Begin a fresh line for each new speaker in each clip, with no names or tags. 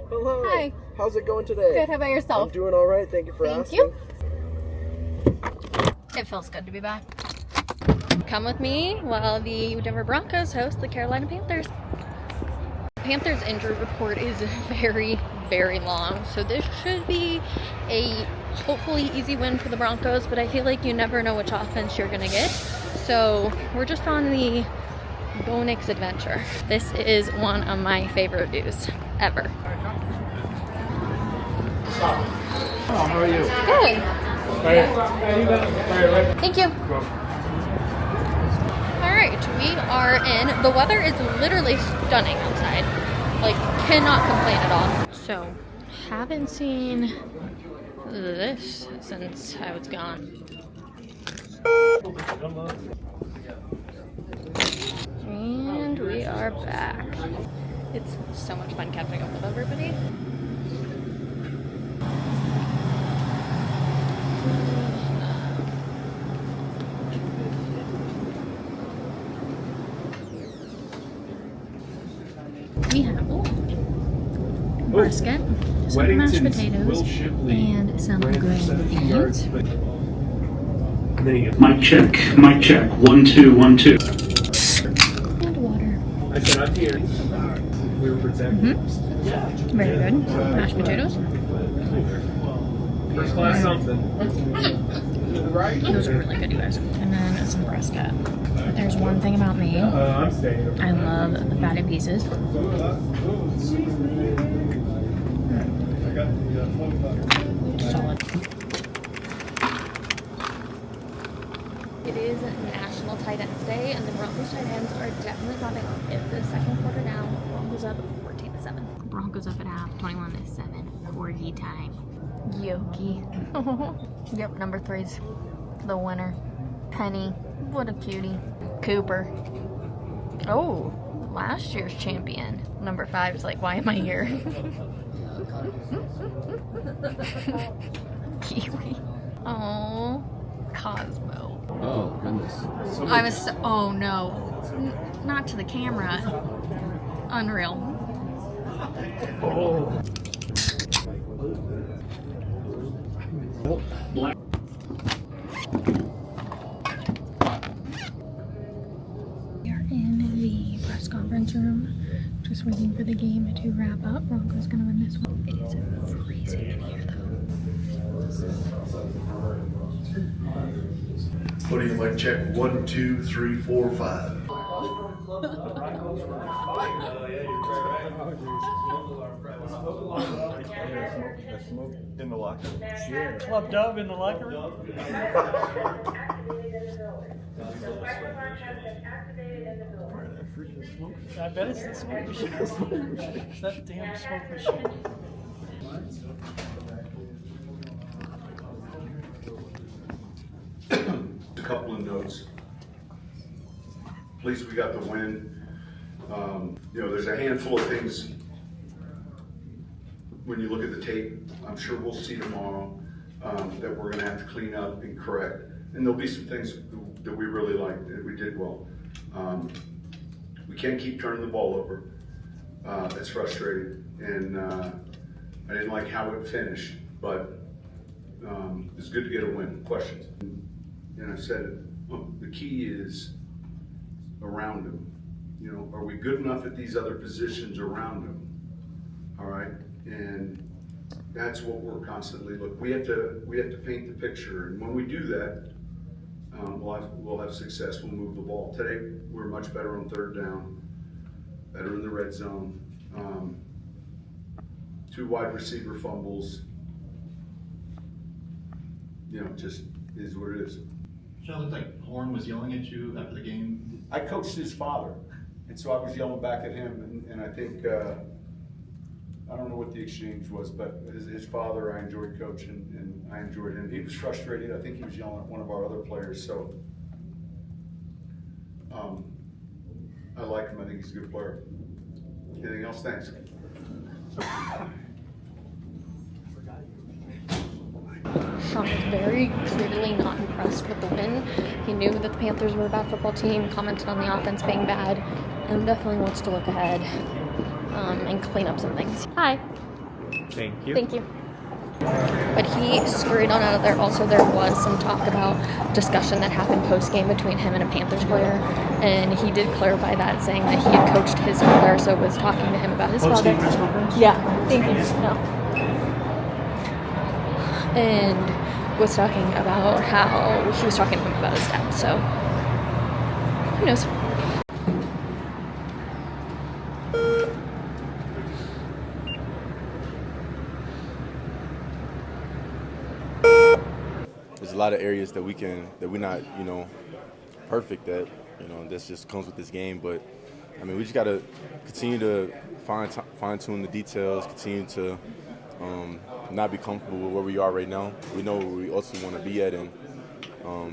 Hello.
Hi.
How's it going today?
Good. How about yourself?
I'm doing all right. Thank you for asking.
It feels good to be back. Come with me while the Denver Broncos host the Carolina Panthers. Panthers injury report is very, very long, so this should be a hopefully easy win for the Broncos, but I feel like you never know which offense you're gonna get. So we're just on the Bo Nix adventure. This is one of my favorite views ever.
How are you?
Good. Thank you. Alright, we are in. The weather is literally stunning outside. Like, cannot complain at all. So, haven't seen this since I was gone. And we are back. It's so much fun catching up with everybody. We have brisket, some mashed potatoes, and some grilled beans.
Mic check, mic check. 1 2 1 2.
And water.
I said I'm here. We were protected.
Very good. Mashed potatoes.
First class something.
Those are really good, you guys. And then some brisket. There's one thing about me.
I'm staying.
I love the fatty pieces. Solid. It is National Tight Ends Day, and the Broncos tight ends are definitely popping off. In the second quarter now, Broncos up 14-7. Broncos up at half, 21-7. Corgi time. Yoki. Yep, number 3's the winner. Penny. What a cutie. Cooper. Oh, last year's champion. Number 5 is like, why am I here? Kiwi. Oh, Cosmo.
Oh, goodness.
I was so, oh no. Not to the camera. Unreal.
Oh.
We are in the press conference room, just waiting for the game to wrap up. Broncos gonna win this one. It is freezing in here though.
What do you like? Check 1 2 3 4 5.
In the locker room. Yeah. Club Dove in the locker room. I bet it's the smoke machine. It's that damn smoke machine.
A couple of notes. Pleased we got the win. There's a handful of things when you look at the tape, I'm sure we'll see tomorrow, that we're going to have to clean up and correct. And there'll be some things that we really liked, that we did well. We can't keep turning the ball over. That's frustrating. And I didn't like how it finished, but it's good to get a win. Questions? And I said it, the key is around him. Are we good enough at these other positions around him? All right, and that's what we're constantly looking. We have to paint the picture, and when we do that, we'll have success. We'll move the ball. Today we're much better on third down, better in the red zone. 2 wide receiver fumbles. Just is what it is.
It looked like Horn was yelling at you after the game.
I coached his father, and so I was yelling back at him, and I think, I don't know what the exchange was, but his father I enjoyed coaching, and I enjoyed him. He was frustrated. I think he was yelling at one of our other players, so I like him. I think he's a good player. Anything else? Thanks.
Sean was very clearly not impressed with the win. He knew that the Panthers were a bad football team, commented on the offense being bad, and definitely wants to look ahead and clean up some things. Hi.
Thank you.
Thank you. But he scurried on out of there. Also, there was some talk about discussion that happened post-game between him and a Panthers player. And he did clarify that, saying that he had coached his father, so was talking to him about his father.
Post-game press conference?
Yeah, thank you. No. And was talking about how he was talking to him about his dad. So, who knows?
There's a lot of areas that we're not, perfect at, and this just comes with this game. But I mean, we just got to continue to fine tune the details, continue to not be comfortable with where we are right now. We know where we also want to be at, and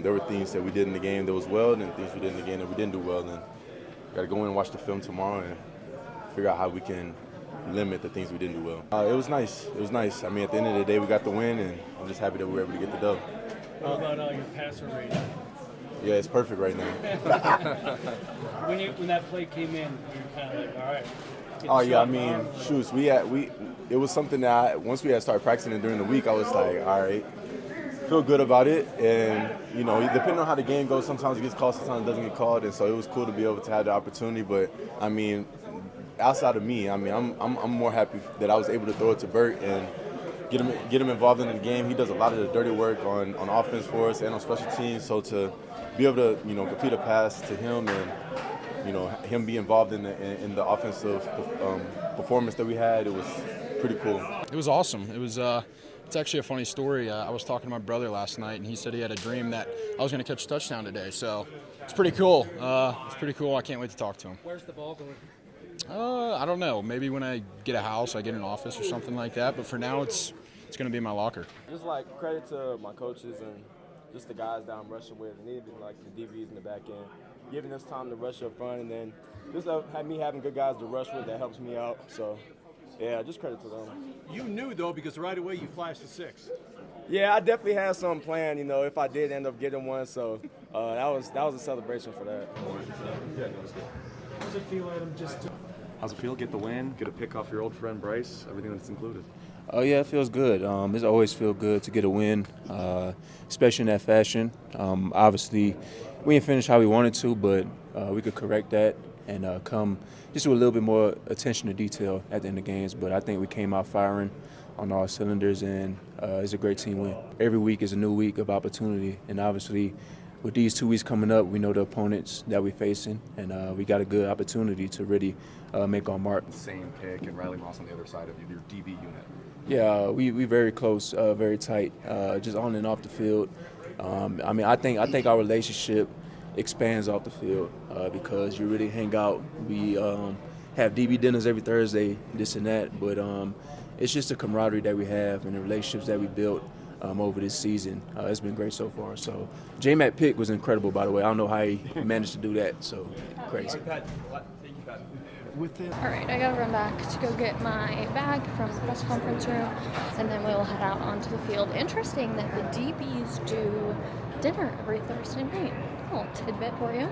there were things that we did in the game that was well, and things we did in the game that we didn't do well. And we got to go in and watch the film tomorrow and figure out how we can limit the things we didn't do well. It was nice. It was nice. I mean, at the end of the day, we got the win, and I'm just happy that we were able to get the dub.
How about your passer rating?
Yeah, it's perfect right now.
When that play came in, you were kind of like, all right.
Oh yeah, I mean, shoot, it was something that once we had started practicing it during the week, I was like, all right, feel good about it, and depending on how the game goes, sometimes it gets called, sometimes it doesn't get called, and so it was cool to be able to have the opportunity. But I mean, outside of me, I mean, I'm more happy that I was able to throw it to Bert and get him involved in the game. He does a lot of the dirty work on offense for us and on special teams. So to be able to complete a pass to him and him be involved in the offensive performance that we had, it was pretty cool.
It was awesome. It was. It's actually a funny story. I was talking to my brother last night, and he said he had a dream that I was going to catch a touchdown today. So it's pretty cool. It's pretty cool. I can't wait to talk to him.
Where's the ball going?
I don't know. Maybe when I get a house, I get an office or something like that. But for now, it's going to be in my locker.
Just like credit to my coaches and just the guys that I'm rushing with, and even like the DBs in the back end, giving us time to rush up front, and then just having good guys to rush with that helps me out. So, yeah, just credit to them.
You knew though, because right away you flashed the 6.
Yeah, I definitely had some planned, if I did end up getting one. So that was a celebration for that.
Yeah, that was good. How does it feel, Adam? How's it feel? Get the win, get a pick off your old friend Bryce, everything that's included.
Oh yeah, it feels good. It's always feel good to get a win, especially in that fashion. Obviously, we didn't finish how we wanted to, but we could correct that and come just with a little bit more attention to detail at the end of games. But I think we came out firing on all cylinders, and it's a great team win. Every week is a new week of opportunity, and obviously with these 2 weeks coming up, we know the opponents that we're facing, and we got a good opportunity to really make our mark.
Same pick and Riley Moss on the other side of your DB unit.
Yeah, we very close, very tight, just on and off the field. I think our relationship expands off the field because you really hang out. We have DB dinners every Thursday, this and that, but it's just the camaraderie that we have and the relationships that we built over this season. It's been great so far. So J-Mac pick was incredible, by the way. I don't know how he managed to do that, so crazy.
All right, I gotta run back to go get my bag from the press conference room, and then we'll head out onto the field. Interesting that the DBs do dinner every Thursday night. A little tidbit for you.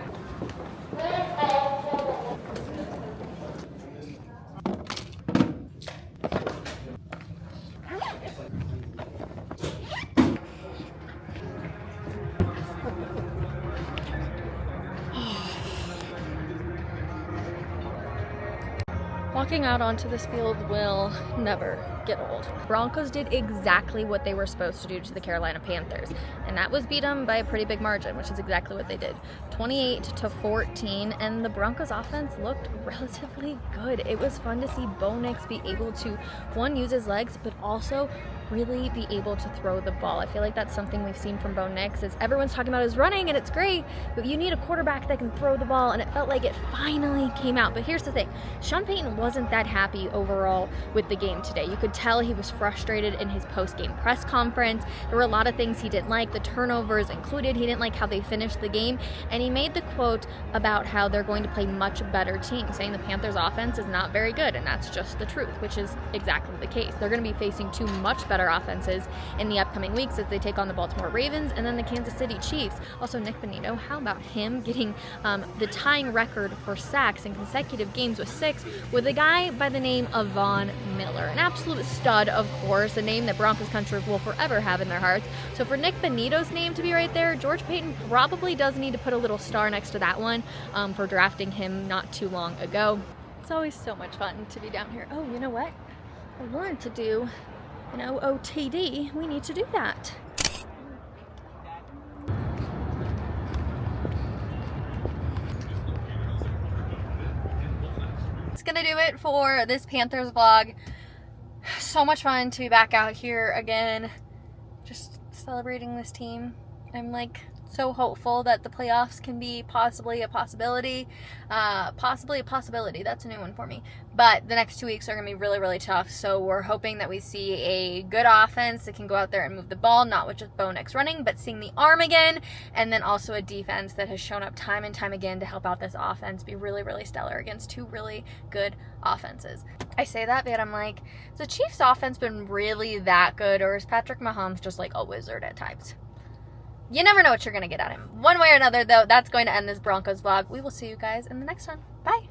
Walking out onto this field will never get old. Broncos did exactly what they were supposed to do to the Carolina Panthers, and that was beat them by a pretty big margin, which is exactly what they did. 28-14, and the Broncos offense looked relatively good. It was fun to see Bo Nix be able to, one, use his legs, but also really be able to throw the ball. I feel like that's something we've seen from Bo Nix, is everyone's talking about his running, and it's great, but you need a quarterback that can throw the ball, and it felt like it finally came out. But here's the thing, Sean Payton wasn't that happy overall with the game today. You could tell he was frustrated in his post-game press conference. There were a lot of things he didn't like, the turnovers included. He didn't like how they finished the game, and he made the quote about how they're going to play much better team, saying the Panthers offense is not very good, and that's just the truth, which is exactly the case. They're going to be facing two much better better offenses in the upcoming weeks as they take on the Baltimore Ravens and then the Kansas City Chiefs. Also, Nick Bonito, how about him getting the tying record for sacks in consecutive games with 6 with a guy by the name of Von Miller. An absolute stud, of course, a name that Broncos country will forever have in their hearts. So for Nick Bonito's name to be right there, George Paton probably does need to put a little star next to that one for drafting him not too long ago. It's always so much fun to be down here. Oh, you know what? I wanted to do an OOTD. We need to do that. It's gonna do it for this Panthers vlog. So much fun to be back out here again, just celebrating this team. I'm like so hopeful that the playoffs can be possibly a possibility. That's a new one for me. But the next 2 weeks are going to be really, really tough. So we're hoping that we see a good offense that can go out there and move the ball, not with just Bo Nix running, but seeing the arm again. And then also a defense that has shown up time and time again to help out this offense be really, really stellar against 2 really good offenses. I say that, but I'm like, has the Chiefs offense been really that good, or is Patrick Mahomes just like a wizard at times? You never know what you're going to get out of him. One way or another, though, that's going to end this Broncos vlog. We will see you guys in the next one. Bye.